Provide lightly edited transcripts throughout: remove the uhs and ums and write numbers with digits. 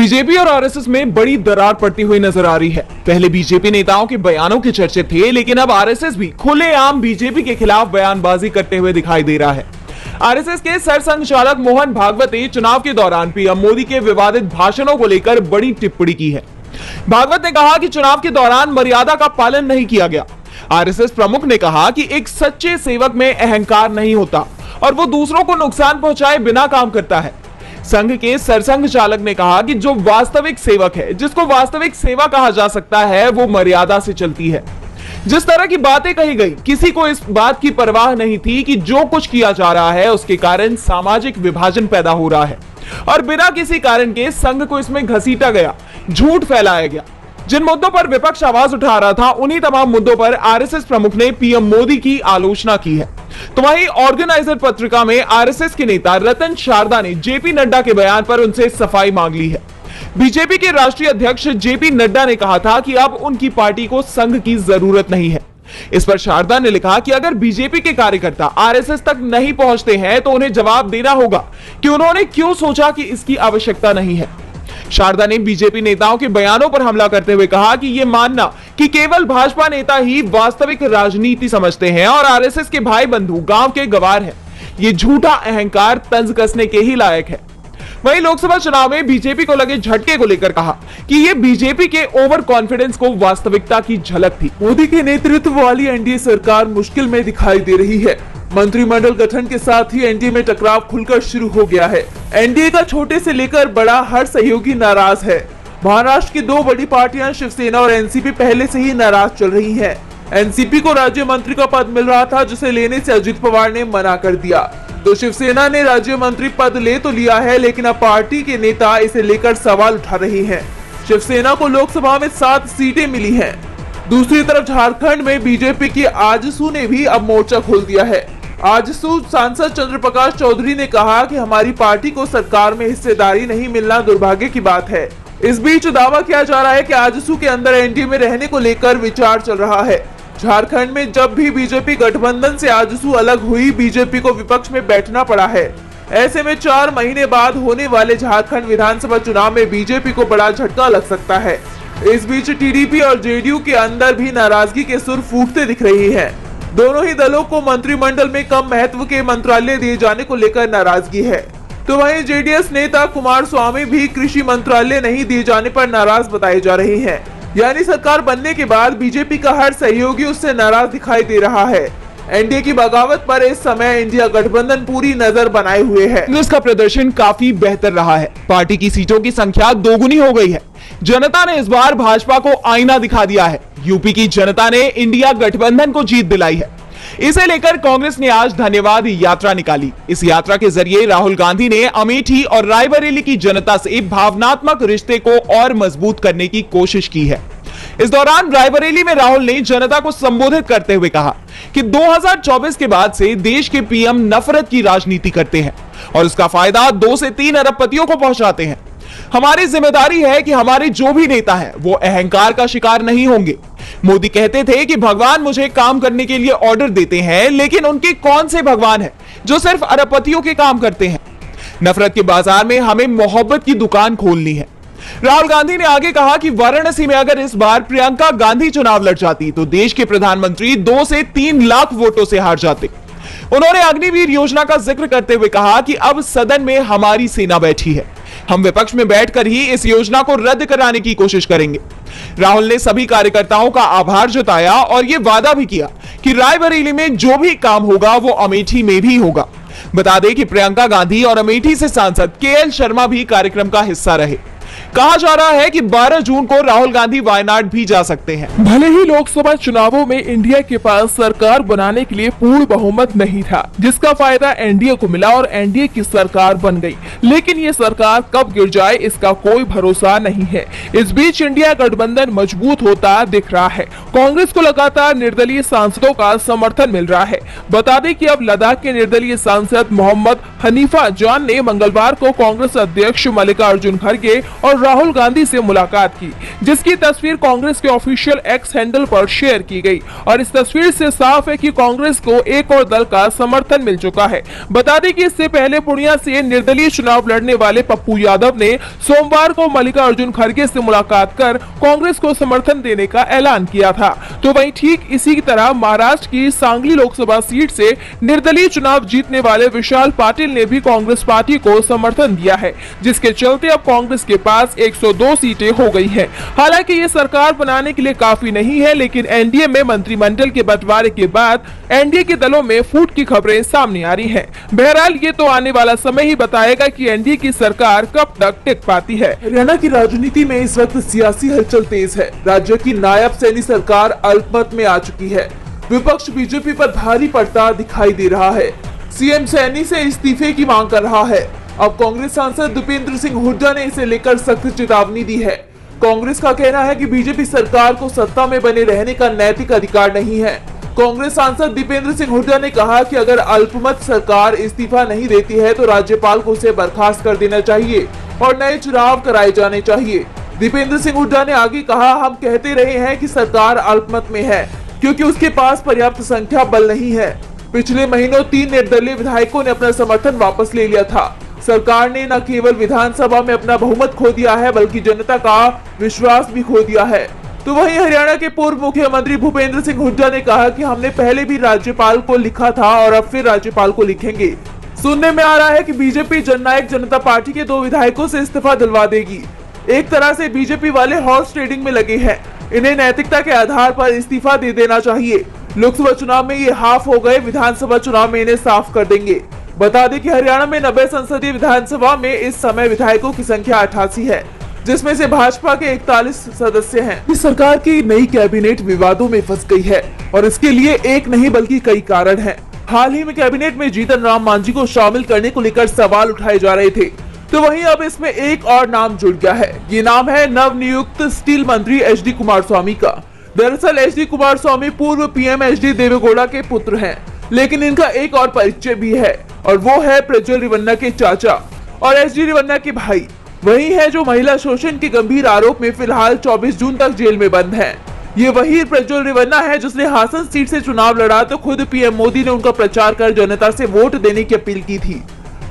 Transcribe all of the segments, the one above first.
BJP और RSS में बड़ी दरार पड़ती हुई नजर आ रही है। पहले बीजेपी नेताओं के बयानों के चर्चे थे, लेकिन अब आरएसएस भी खुलेआम बीजेपी के खिलाफ बयानबाजी करते हुए दिखाई दे रहा है। आरएसएस के सरसंघचालक मोहन भागवत ने चुनाव के दौरान पीएम मोदी के विवादित भाषणों को लेकर बड़ी टिप्पणी की है। भागवत ने कहा कि चुनाव के दौरान मर्यादा का पालन नहीं किया गया। आरएसएस प्रमुख ने कहा कि एक सच्चे सेवक में अहंकार नहीं होता और वो दूसरों को नुकसान पहुंचाए बिना काम करता है। संघ के सरसंघ चालक ने कहा कि जो वास्तविक सेवक है, जिसको वास्तविक सेवा कहा जा सकता है, वो मर्यादा से चलती है। जिस तरह की बातें कही गई, किसी को इस बात की परवाह नहीं थी कि जो कुछ किया जा रहा है उसके कारण सामाजिक विभाजन पैदा हो रहा है और बिना किसी कारण के संघ को इसमें घसीटा गया, झूठ फैलाया गया। जिन मुद्दों पर विपक्ष आवाज उठा रहा था, उन्हीं तमाम मुद्दों पर आरएसएस प्रमुख ने पीएम मोदी की आलोचना की है। तो वहीं ऑर्गेनाइजर पत्रिका में आरएसएस के नेता रतन शारदा ने जेपी नड्डा के बयान पर उनसे सफाई मांग ली है। बीजेपी के राष्ट्रीय अध्यक्ष जेपी नड्डा ने कहा था कि अब उनकी पार्टी को संघ की जरूरत नहीं है। इस पर शारदा ने लिखा कि अगर बीजेपी के कार्यकर्ता आरएसएस तक नहीं पहुंचते हैं तो उन्हें जवाब देना होगा कि उन्होंने क्यों सोचा कि इसकी आवश्यकता नहीं है। शारदा ने बीजेपी नेताओं के बयानों पर हमला करते हुए कहा कि यह मानना कि केवल भाजपा नेता ही वास्तविक राजनीति समझते हैं और आरएसएस के भाई बंधु गांव के गवार हैं, ये झूठा अहंकार तंज कसने के ही लायक है। वहीं लोकसभा चुनाव में बीजेपी को लगे झटके को लेकर कहा कि ये बीजेपी के ओवर कॉन्फिडेंस को वास्तविकता की झलक थी। मोदी के नेतृत्व वाली एनडीए सरकार मुश्किल में दिखाई दे रही है। मंत्रिमंडल गठन के साथ ही एनडीए में टकराव खुलकर शुरू हो गया है। एनडीए का छोटे से लेकर बड़ा हर सहयोगी नाराज है। महाराष्ट्र की दो बड़ी पार्टियां शिवसेना और एनसीपी पहले से ही नाराज चल रही हैं। एनसीपी को राज्य मंत्री का पद मिल रहा था, जिसे लेने से अजित पवार ने मना कर दिया। तो शिवसेना ने राज्य मंत्री पद ले तो लिया है, लेकिन अब पार्टी के नेता इसे लेकर सवाल उठा रहे हैं। शिवसेना को लोकसभा में 7 सीटें मिली हैं। दूसरी तरफ झारखंड में बीजेपी की आजसू ने भी अब मोर्चा खोल दिया है। आजसू सांसद चंद्र प्रकाश चौधरी ने कहा कि हमारी पार्टी को सरकार में हिस्सेदारी नहीं मिलना दुर्भाग्य की बात है। इस बीच दावा किया जा रहा है कि आजसू के अंदर एनडीए में रहने को लेकर विचार चल रहा है। झारखंड में जब भी बीजेपी गठबंधन से आजसू अलग हुई, बीजेपी को विपक्ष में बैठना पड़ा है। ऐसे में 4 महीने बाद होने वाले झारखंड विधानसभा चुनाव में बीजेपी को बड़ा झटका लग सकता है। इस बीच टीडीपी और जेडीयू के अंदर भी नाराजगी के सुर फूटते दिख रही हैं। दोनों ही दलों को मंत्रिमंडल में कम महत्व के मंत्रालय दिए जाने को लेकर नाराजगी है। तो वहीं जेडीएस नेता कुमारस्वामी भी कृषि मंत्रालय नहीं दिए जाने पर नाराज बताए जा रहे हैं। यानी सरकार बनने के बाद बीजेपी का हर सहयोगी उससे नाराज दिखाई दे रहा है। एनडीए की बगावत पर इस समय इंडिया गठबंधन पूरी नजर बनाए हुए है। इसका प्रदर्शन काफी बेहतर रहा है। पार्टी की सीटों की संख्या दोगुनी हो गई है। जनता ने इस बार भाजपा को आईना दिखा दिया है। यूपी की जनता ने इंडिया गठबंधन को जीत दिलाई है। इसे लेकर कांग्रेस ने आज धन्यवाद यात्रा निकाली। इस यात्रा के जरिए राहुल गांधी ने अमेठी और रायबरेली की जनता से भावनात्मक रिश्ते को और मजबूत करने की कोशिश की है। इस दौरान रायबरेली में राहुल ने जनता को संबोधित करते हुए कहा कि 2024 के बाद से देश के पीएम नफरत की राजनीति करते हैं और उसका फायदा 2 से 3 अरबपतियों को पहुंचाते हैं। हमारी जिम्मेदारी है कि हमारे जो भी नेता हैं वो अहंकार का शिकार नहीं होंगे। मोदी कहते थे कि भगवान मुझे काम करने के लिए ऑर्डर देते हैं, लेकिन उनके कौन से भगवान हैं जो सिर्फ अरबपतियों के काम करते हैं। नफरत के बाजार में हमें मोहब्बत की दुकान खोलनी है। राहुल गांधी ने आगे कहा कि वाराणसी में अगर इस बार प्रियंका गांधी चुनाव लड़ जाती तो देश के प्रधानमंत्री 2 से 3 लाख वोटों से हार जाते। उन्होंने अग्निवीर योजना का जिक्र करते हुए कहा कि अब सदन में हमारी सेना बैठी है, हम विपक्ष में बैठकर ही इस योजना को रद्द कराने की कोशिश करेंगे। राहुल ने सभी कार्यकर्ताओं का आभार जताया और यह वादा भी किया कि रायबरेली में जो भी काम होगा वो अमेठी में भी होगा। बता दें कि प्रियंका गांधी और अमेठी से सांसद केएल शर्मा भी कार्यक्रम का हिस्सा रहे। कहा जा रहा है कि 12 जून को राहुल गांधी वायनाड भी जा सकते हैं। भले ही लोकसभा चुनावों में इंडिया के पास सरकार बनाने के लिए पूर्ण बहुमत नहीं था, जिसका फायदा एनडीए को मिला और एनडीए की सरकार बन गई, लेकिन ये सरकार कब गिर जाए इसका कोई भरोसा नहीं है। इस बीच इंडिया गठबंधन मजबूत होता दिख रहा है। कांग्रेस को लगातार निर्दलीय सांसदों का समर्थन मिल रहा है। बता दें कि अब लद्दाख के निर्दलीय सांसद मोहम्मद हनीफा जान ने मंगलवार को कांग्रेस अध्यक्ष मल्लिकार्जुन खड़गे और राहुल गांधी से मुलाकात की, जिसकी तस्वीर कांग्रेस के ऑफिशियल एक्स हैंडल पर शेयर की गई। और इस तस्वीर से साफ है कि कांग्रेस को एक और दल का समर्थन मिल चुका है। बता दें कि इससे पहले पूर्णिया से निर्दलीय चुनाव लड़ने वाले पप्पू यादव ने सोमवार को मल्लिकार्जुन खड़गे से मुलाकात कर कांग्रेस को समर्थन देने का ऐलान किया था। तो वहीं ठीक इसी तरह महाराष्ट्र की सांगली लोकसभा सीट से निर्दलीय चुनाव जीतने वाले विशाल पाटिल ने भी कांग्रेस पार्टी को समर्थन दिया है, जिसके चलते अब कांग्रेस के पास 102 सीटें हो गई हैं। हालांकि ये सरकार बनाने के लिए काफी नहीं है, लेकिन एनडीए में मंत्रिमंडल के बंटवारे के बाद एनडीए के दलों में फूट की खबरें सामने आ रही हैं। बहरहाल ये तो आने वाला समय ही बताएगा कि एनडीए की सरकार कब तक टिक पाती है। हरियाणा की राजनीति में इस वक्त सियासी हलचल तेज है। राज्य की नायब सैनी सरकार अल्पमत में आ चुकी है। विपक्ष बीजेपी पर भारी पड़ता दिखाई दे रहा है। सीएम सैनी से इस्तीफे की मांग कर रहा है। अब कांग्रेस सांसद दीपेंद्र सिंह हुड्डा ने इसे लेकर सख्त चेतावनी दी है। कांग्रेस का कहना है कि बीजेपी सरकार को सत्ता में बने रहने का नैतिक अधिकार नहीं है। कांग्रेस सांसद दीपेंद्र सिंह हुड्डा ने कहा कि अगर अल्पमत सरकार इस्तीफा नहीं देती है तो राज्यपाल को उसे बर्खास्त कर देना चाहिए और नए चुनाव कराए जाने चाहिए। दीपेंद्र सिंह हुड्डा ने आगे कहा, हम कहते रहे हैं कि सरकार अल्पमत में है क्योंकि उसके पास पर्याप्त संख्या बल नहीं है। पिछले महीनों 3 निर्दलीय विधायकों ने अपना समर्थन वापस ले लिया था। सरकार ने न केवल विधानसभा में अपना बहुमत खो दिया है बल्कि जनता का विश्वास भी खो दिया है। तो वहीं हरियाणा के पूर्व मुख्यमंत्री भूपेंद्र सिंह हुड्डा ने कहा कि हमने पहले भी राज्यपाल को लिखा था और अब फिर राज्यपाल को लिखेंगे। सुनने में आ रहा है कि बीजेपी जननायक जनता पार्टी के 2 विधायकों से इस्तीफा दिलवा देगी। एक तरह से बीजेपी वाले हॉर्स ट्रेडिंग में लगे हैं। इन्हें नैतिकता के आधार पर इस्तीफा दे देना चाहिए। लोकसभा चुनाव में ये हाफ हो गए, विधानसभा चुनाव में इन्हें साफ कर देंगे। बता दें कि हरियाणा में 90 संसदीय विधानसभा में इस समय विधायकों की संख्या 88 है, जिसमें से भाजपा के 41 सदस्य हैं। इस सरकार की नई कैबिनेट विवादों में फंस गई है और इसके लिए एक नहीं बल्कि कई कारण हैं। हाल ही में कैबिनेट में जीतन राम मांझी को शामिल करने को लेकर सवाल उठाए जा रहे थे, तो वहीं अब इसमें एक और नाम जुड़ गया है। ये नाम है नवनियुक्त स्टील मंत्री एचडी कुमारस्वामी का। दरअसल एचडी कुमारस्वामी पूर्व पीएम एचडी देवेगौड़ा के पुत्र हैं, लेकिन इनका एक और परिचय भी है और वो है प्रज्वल रेवन्ना के चाचा और एचडी रेवन्ना के भाई। वही है जो महिला शोषण के गंभीर आरोप में फिलहाल 24 जून तक जेल में बंद हैं। ये वही प्रज्वल रेवन्ना है जिसने हासन सीट से चुनाव लड़ा तो खुद पीएम मोदी ने उनका प्रचार कर जनता से वोट देने की अपील की थी।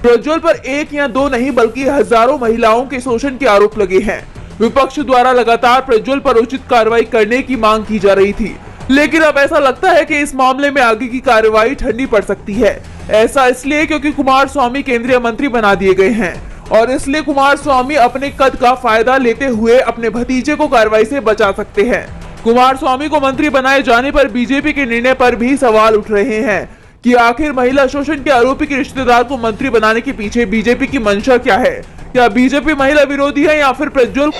प्रज्वल पर 1 या 2 नहीं बल्कि हजारों महिलाओं के शोषण के आरोप लगे हैं। विपक्ष द्वारा लगातार प्रज्वल पर उचित कार्रवाई करने की मांग की जा रही थी, लेकिन अब ऐसा लगता है कि इस मामले में आगे की कार्रवाई ठंडी पड़ सकती है। ऐसा इसलिए क्योंकि कुमारस्वामी केंद्रीय मंत्री बना दिए गए हैं और इसलिए कुमारस्वामी अपने कद का फायदा लेते हुए अपने भतीजे को कार्रवाई से बचा सकते हैं। कुमारस्वामी को मंत्री बनाए जाने पर बीजेपी के निर्णय पर भी सवाल उठ रहे हैं कि आखिर महिला शोषण के आरोपी के रिश्तेदार को मंत्री बनाने के पीछे बीजेपी की मंशा क्या है? क्या बीजेपी महिला विरोधी है या फिर प्रज्वल